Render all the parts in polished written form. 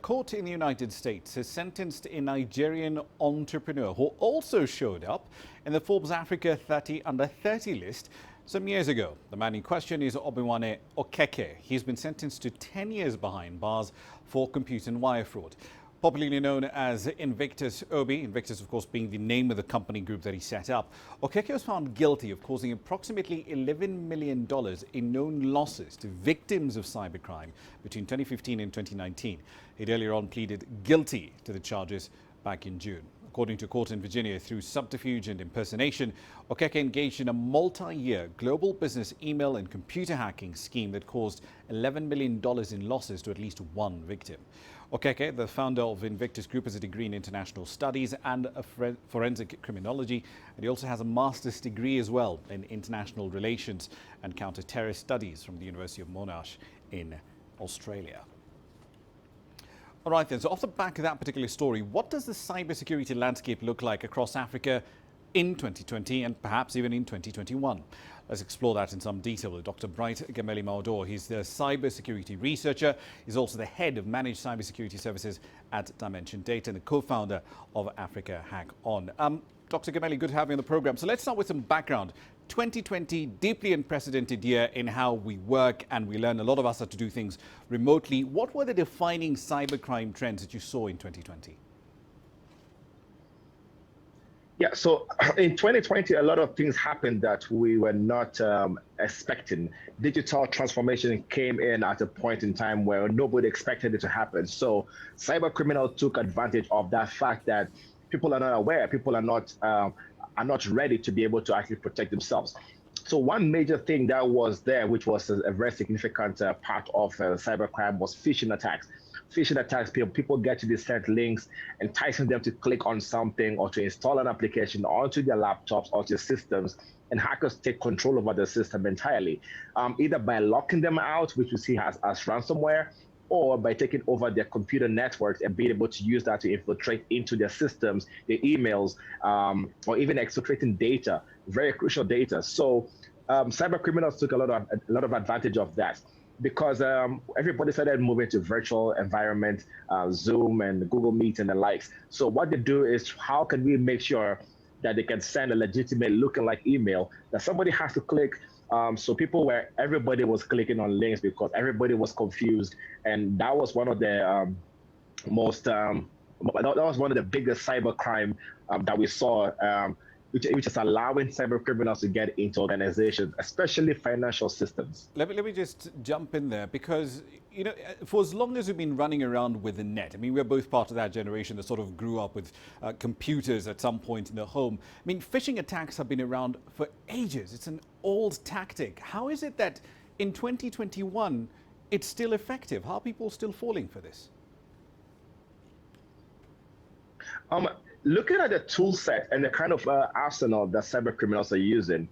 court in the United States has sentenced a Nigerian entrepreneur who also showed up in the Forbes Africa 30 under 30 list some years ago. The man in question is Obinwanne Okeke. He's been sentenced to 10 years behind bars for computer and wire fraud. Popularly known as Invictus Obi, Invictus of course being the name of the company group that he set up, Okeke was found guilty of causing approximately $11 million in known losses to victims of cybercrime between 2015 and 2019. He'd earlier on pleaded guilty to the charges back in June. According to a court in Virginia, through subterfuge and impersonation, Okeke engaged in a multi-year global business email and computer hacking scheme that caused $11 million in losses to at least one victim. Okeke, the founder of Invictus Group, has a degree in international studies and forensic criminology, and he also has a master's degree as well in international relations and counter-terrorist studies from the University of Monash in Australia. All right then, so off the back of that particular story, what does the cybersecurity landscape look like across Africa in 2020 and perhaps even in 2021? Let's explore that in some detail with Dr. Gameli Mawudor. He's the cybersecurity researcher. He's also the head of managed cybersecurity services at DimensionData and the co-founder of AfricaHackOn. Dr. Gameli, good to have you on the program. So let's start with some background. 2020, deeply unprecedented year in how we work, and we learn a lot of us how to do things remotely. What were the defining cybercrime trends that you saw in 2020? Yeah, so in 2020, a lot of things happened that we were not expecting. Digital transformation came in at a point in time where nobody expected it to happen. So cyber criminals took advantage of that fact that people are not aware, people are not ready to be able to actually protect themselves. So one major thing that was there, which was a very significant part of cybercrime, was phishing attacks. Phishing attacks, people get to be sent links, enticing them to click on something or to install an application onto their laptops or their systems, and hackers take control over the system entirely, either by locking them out, which we see as ransomware, or by taking over their computer networks and being able to use that to infiltrate into their systems, their emails, or even exfiltrating data, very crucial data. So cyber criminals took a lot of advantage of that, because everybody started moving to virtual environment, Zoom and Google Meet and the likes. So what they do is, how can we make sure that they can send a legitimate looking like email that somebody has to click? So everybody was clicking on links because everybody was confused, and that was one of the that was one of the biggest cybercrime that we saw, which is allowing cyber criminals to get into organizations, especially financial systems. Let me just jump in there, because you know, for as long as we've been running around with the net, I mean, we're both part of that generation that sort of grew up with computers at some point in the home. I mean, phishing attacks have been around for ages. It's an old tactic. How is it that in 2021 it's still effective? How are people still falling for this? Looking at the tool set and the kind of arsenal that cyber criminals are using,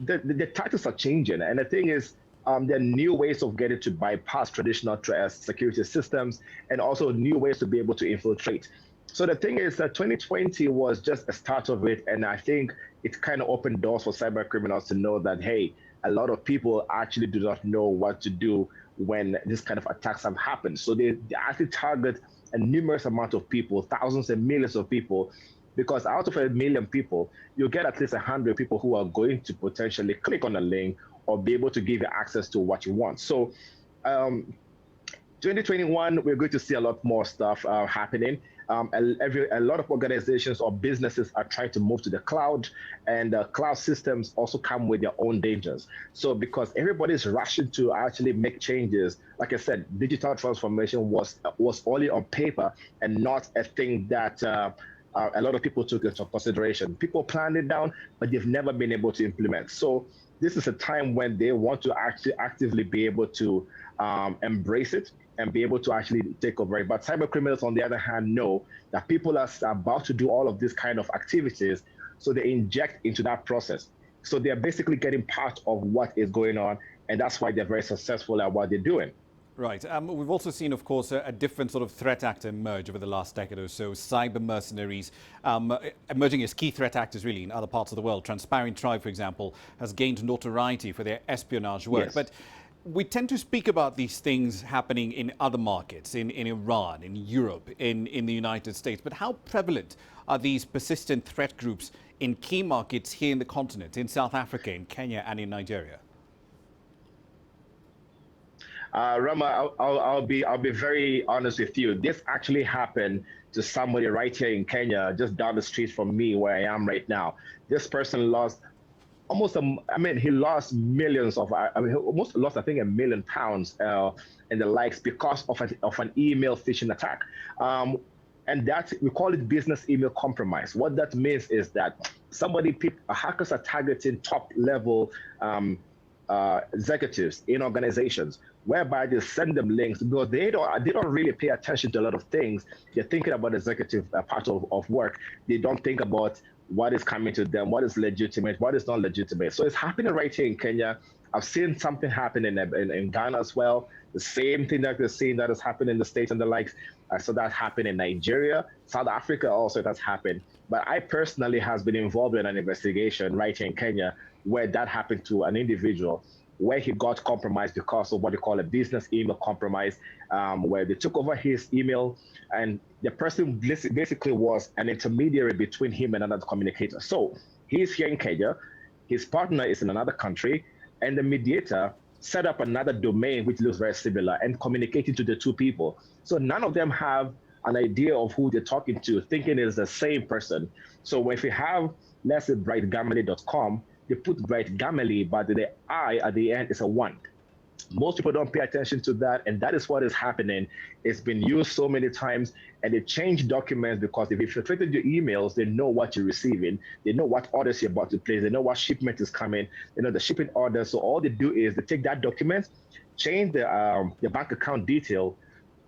the tactics are changing. And the thing is, there are new ways of getting to bypass traditional security systems, and also new ways to be able to infiltrate. So the thing is that 2020 was just a start of it. And I think it kind of opened doors for cyber criminals to know that, hey, a lot of people actually do not know what to do when this kind of attacks have happened. So they actually target a numerous amount of people, thousands and millions of people, because out of 1 million people, you get at least 100 people who are going to potentially click on a link or be able to give you access to what you want. So 2021, we're going to see a lot more stuff happening. A lot of organizations or businesses are trying to move to the cloud, and cloud systems also come with their own dangers. So because everybody's rushing to actually make changes, like I said, digital transformation was only on paper and not a thing that a lot of people took into consideration. People planned it down, but they've never been able to implement. So this is a time when they want to actually actively be able to embrace it and be able to actually take over it. But cyber criminals, on the other hand, know that people are about to do all of these kind of activities, so they inject into that process. So they're basically getting part of what is going on, and that's why they're very successful at what they're doing. Right. We've also seen, of course, a different sort of threat actor emerge over the last decade or so. Cyber mercenaries emerging as key threat actors, really, in other parts of the world. Transparent Tribe, for example, has gained notoriety for their espionage work. Yes. But we tend to speak about these things happening in other markets, in Iran, in Europe, in the United States. But how prevalent are these persistent threat groups in key markets here in the continent, in South Africa, in Kenya, and in Nigeria? Rama, I'll be very honest with you. This actually happened to somebody right here in Kenya, just down the street from me, where I am right now. This person lost he lost millions of, he almost lost, I think, £1 million and the likes because of an email phishing attack. And that, we call it business email compromise. What that means is that hackers are targeting top level executives in organizations, whereby they send them links because they don't really pay attention to a lot of things. They're thinking about executive part of work. They don't think about what is coming to them, what is legitimate, what is not legitimate. So it's happening right here in Kenya. I've seen something happen in Ghana as well. The same thing that we're seeing that has happened in the States and the likes. I saw that happen in Nigeria, South Africa also, that's happened. But I personally has been involved in an investigation right here in Kenya where that happened to an individual, where he got compromised because of what they call a business email compromise, where they took over his email, and the person basically was an intermediary between him and another communicator. So he's here in Kenya, his partner is in another country, and the mediator set up another domain which looks very similar and communicated to the two people. So none of them have an idea of who they're talking to, thinking it's the same person. So if you have, let's say, brightgameli.com, they put Bright Gameli, but the I at the end is a 1. Most people don't pay attention to that, and that is what is happening. It's been used so many times, and they change documents because if you filtrated your emails, they know what you're receiving, they know what orders you're about to place, they know what shipment is coming, they know the shipping order. So all they do is they take that document, change the bank account detail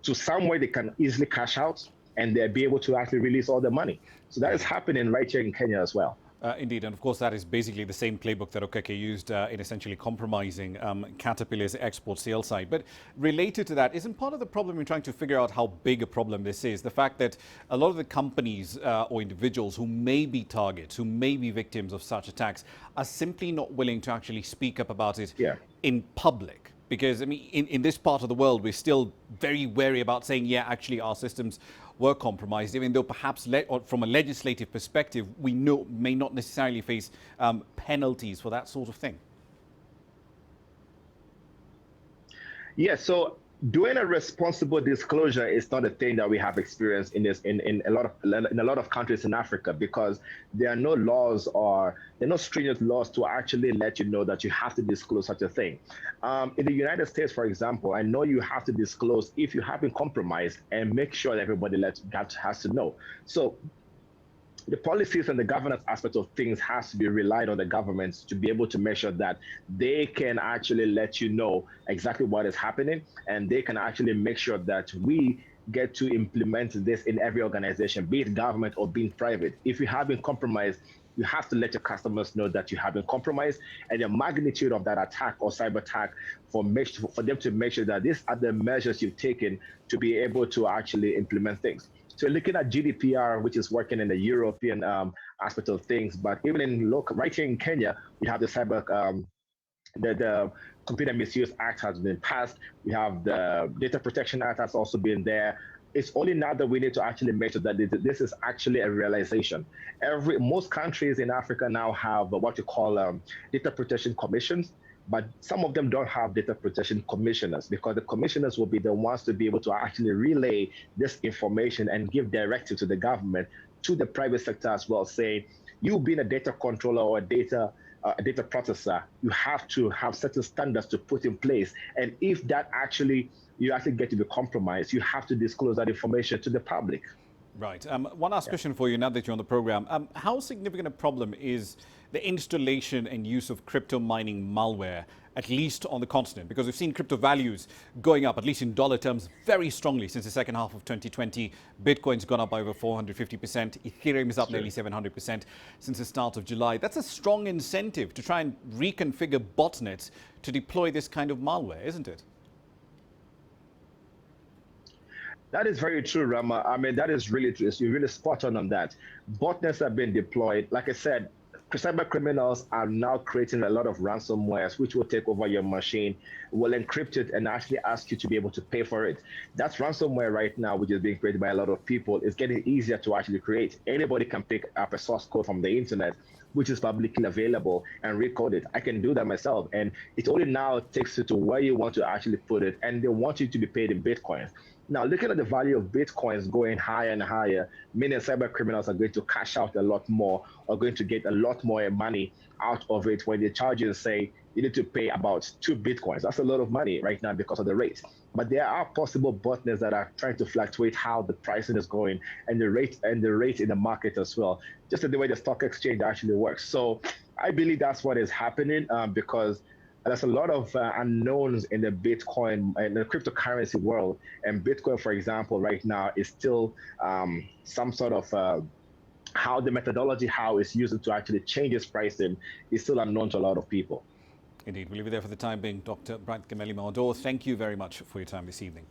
to somewhere they can easily cash out, and they'll be able to actually release all the money. So that is happening right here in Kenya as well. Indeed, and of course that is basically the same playbook that Okeke used in essentially compromising Caterpillar's export sales side. But related to that, isn't part of the problem in trying to figure out how big a problem this is, the fact that a lot of the companies or individuals who may be targets, who may be victims of such attacks, are simply not willing to actually speak up about it in public? Because, I mean, in this part of the world, we're still very wary about saying, yeah, actually our systems were compromised, even though perhaps from a legislative perspective, we may not necessarily face penalties for that sort of thing. Yeah, so doing a responsible disclosure is not a thing that we have experienced in a lot of countries in Africa, because there are no laws or there are no stringent laws to actually let you know that you have to disclose such a thing. In the United States, for example, I know you have to disclose if you have been compromised and make sure that everybody has to know. So the policies and the governance aspect of things has to be relied on the governments to be able to make sure that they can actually let you know exactly what is happening, and they can actually make sure that we get to implement this in every organization, be it government or being private. If you have been compromised, you have to let your customers know that you have been compromised, and the magnitude of that attack or cyber attack for them to make sure that these are the measures you've taken to be able to actually implement things. So looking at GDPR, which is working in the European aspect of things, but even in right here in Kenya, we have the the Computer Misuse Act has been passed. We have the Data Protection Act has also been there. It's only now that we need to actually make sure that this is actually a realization. Most countries in Africa now have what you call data protection commissions, but some of them don't have data protection commissioners, because the commissioners will be the ones to be able to actually relay this information and give directive to the government, to the private sector as well, saying, you being a data controller or a data processor, you have to have certain standards to put in place. And if you actually get to be compromised, you have to disclose that information to the public. Right. One last question for you now that you're on the program. How significant a problem is the installation and use of crypto mining malware, at least on the continent? Because we've seen crypto values going up, at least in dollar terms, very strongly since the second half of 2020. Bitcoin's gone up by over 450%. Ethereum is up nearly 700% since the start of July. That's a strong incentive to try and reconfigure botnets to deploy this kind of malware, isn't it? That is very true, Rama. I mean, that is really true. You're really spot on that. Botnets have been deployed. Like I said, cyber criminals are now creating a lot of ransomwares which will take over your machine, will encrypt it, and actually ask you to be able to pay for it. That's ransomware right now, which is being created by a lot of people. It's getting easier to actually create. Anybody can pick up a source code from the internet, which is publicly available, and recode it. I can do that myself. And it only now takes you to where you want to actually put it, and they want you to be paid in Bitcoins. Now, looking at the value of Bitcoins going higher and higher, meaning cyber criminals are going to cash out a lot more, or going to get a lot more money out of it when they charge you and say you need to pay about 2 Bitcoins. That's a lot of money right now because of the rate. But there are possible botnets that are trying to fluctuate how the pricing is going, and the rate in the market as well, just the way the stock exchange actually works. So I believe that's what is happening because there's a lot of unknowns in the Bitcoin and the cryptocurrency world. And Bitcoin, for example, right now is still some sort of how the methodology, how it's used to actually change its pricing is still unknown to a lot of people. Indeed. We'll leave it there for the time being. Dr. Gameli Mawudor, thank you very much for your time this evening.